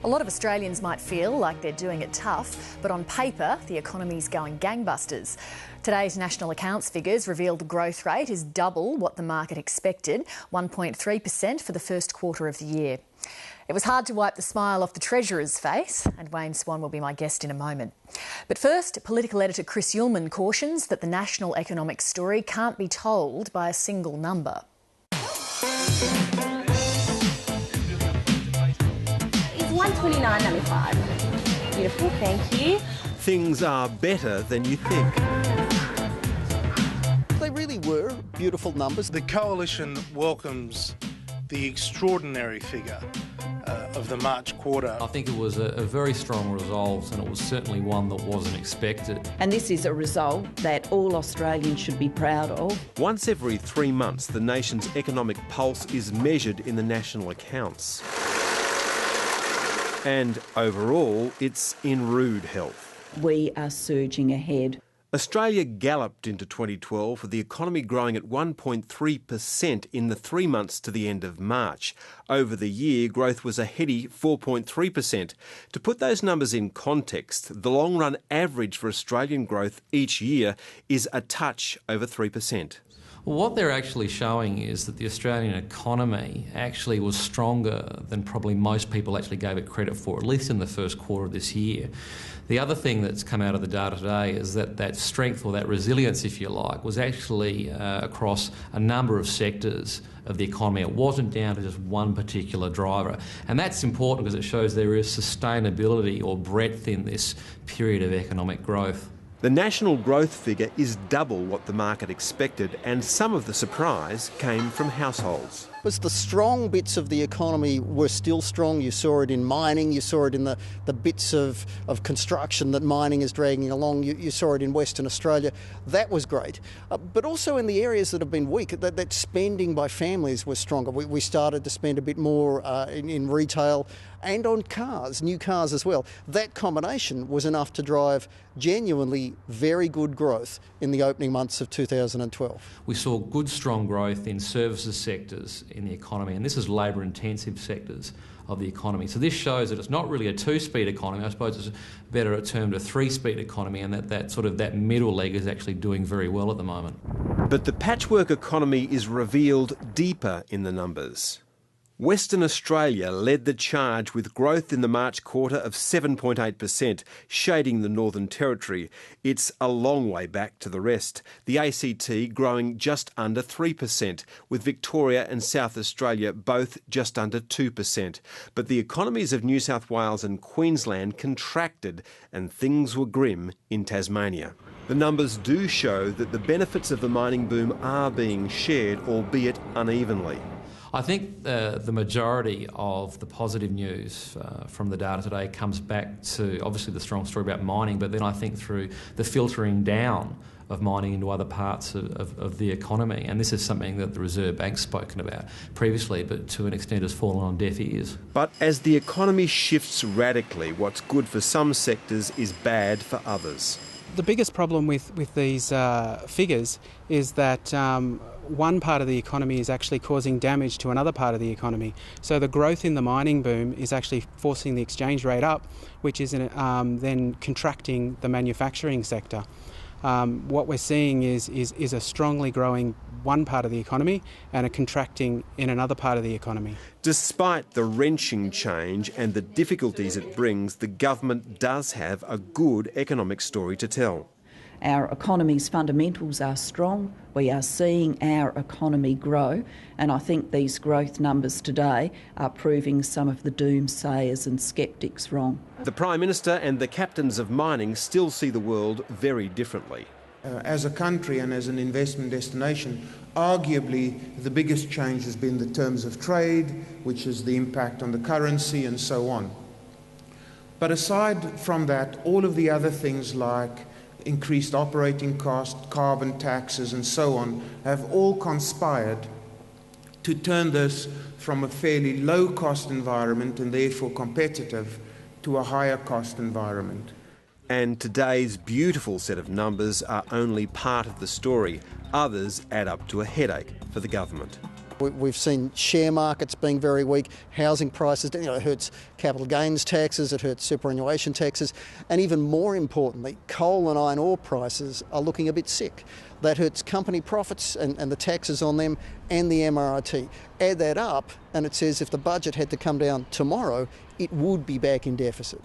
A lot of Australians might feel like they're doing it tough, but on paper, the economy's going gangbusters. Today's national accounts figures reveal the growth rate is double what the market expected, 1.3% for the first quarter of the year. It was hard to wipe the smile off the Treasurer's face, and Wayne Swan will be my guest in a moment. But first, political editor Chris Uhlmann cautions that the national economic story can't be told by a single number. It's $129.95. Beautiful, thank you. Things are better than you think. They really were beautiful numbers. The Coalition welcomes the extraordinary figure of the March quarter. I think it was a very strong result, and it was certainly one that wasn't expected. And this is a result that all Australians should be proud of. Once every 3 months, the nation's economic pulse is measured in the national accounts. And overall, it's in rude health. We are surging ahead. Australia galloped into 2012 with the economy growing at 1.3% in the 3 months to the end of March. Over the year, growth was a heady 4.3%. To put those numbers in context, the long-run average for Australian growth each year is a touch over 3%. Well, what they're actually showing is that the Australian economy actually was stronger than probably most people actually gave it credit for, at least in the first quarter of this year. The other thing that's come out of the data today is that that strength, or that resilience, if you like, was actually across a number of sectors of the economy. It wasn't down to just one particular driver. And that's important because it shows there is sustainability or breadth in this period of economic growth. The national growth figure is double what the market expected, and some of the surprise came from households. Was the strong bits of the economy were still strong. You saw it in mining, you saw it in the bits of construction that mining is dragging along, you saw it in Western Australia. That was great. But also in the areas that have been weak, that spending by families was stronger. We started to spend a bit more in retail and on cars, new cars as well. That combination was enough to drive genuinely very good growth in the opening months of 2012. We saw good, strong growth in services sectors in the economy, and this is labour-intensive sectors of the economy. So this shows that it's not really a two-speed economy. I suppose it's better termed a three-speed economy, and that middle leg is actually doing very well at the moment. But the patchwork economy is revealed deeper in the numbers. Western Australia led the charge with growth in the March quarter of 7.8%, shading the Northern Territory. It's a long way back to the rest. The ACT growing just under 3%, with Victoria and South Australia both just under 2%. But the economies of New South Wales and Queensland contracted, and things were grim in Tasmania. The numbers do show that the benefits of the mining boom are being shared, albeit unevenly. I think the majority of the positive news from the data today comes back to obviously the strong story about mining, but then I think through the filtering down of mining into other parts of the economy. And this is something that the Reserve Bank's spoken about previously, but to an extent has fallen on deaf ears. But as the economy shifts radically, what's good for some sectors is bad for others. The biggest problem with these figures is that one part of the economy is actually causing damage to another part of the economy. So the growth in the mining boom is actually forcing the exchange rate up, which is then contracting the manufacturing sector. What we're seeing is a strongly growing one part of the economy and a contracting in another part of the economy. Despite the wrenching change and the difficulties it brings, the government does have a good economic story to tell. Our economy's fundamentals are strong. We are seeing our economy grow, and I think these growth numbers today are proving some of the doomsayers and sceptics wrong. The Prime Minister and the captains of mining still see the world very differently. As a country and as an investment destination, arguably the biggest change has been the terms of trade, which is the impact on the currency and so on. But aside from that, all of the other things like increased operating costs, carbon taxes and so on have all conspired to turn this from a fairly low-cost environment and therefore competitive to a higher cost environment. And today's beautiful set of numbers are only part of the story. Others add up to a headache for the government. We've seen share markets being very weak, housing prices, it hurts capital gains taxes, it hurts superannuation taxes, and even more importantly, coal and iron ore prices are looking a bit sick. That hurts company profits and the taxes on them and the MRRT. Add that up and it says if the budget had to come down tomorrow, it would be back in deficit.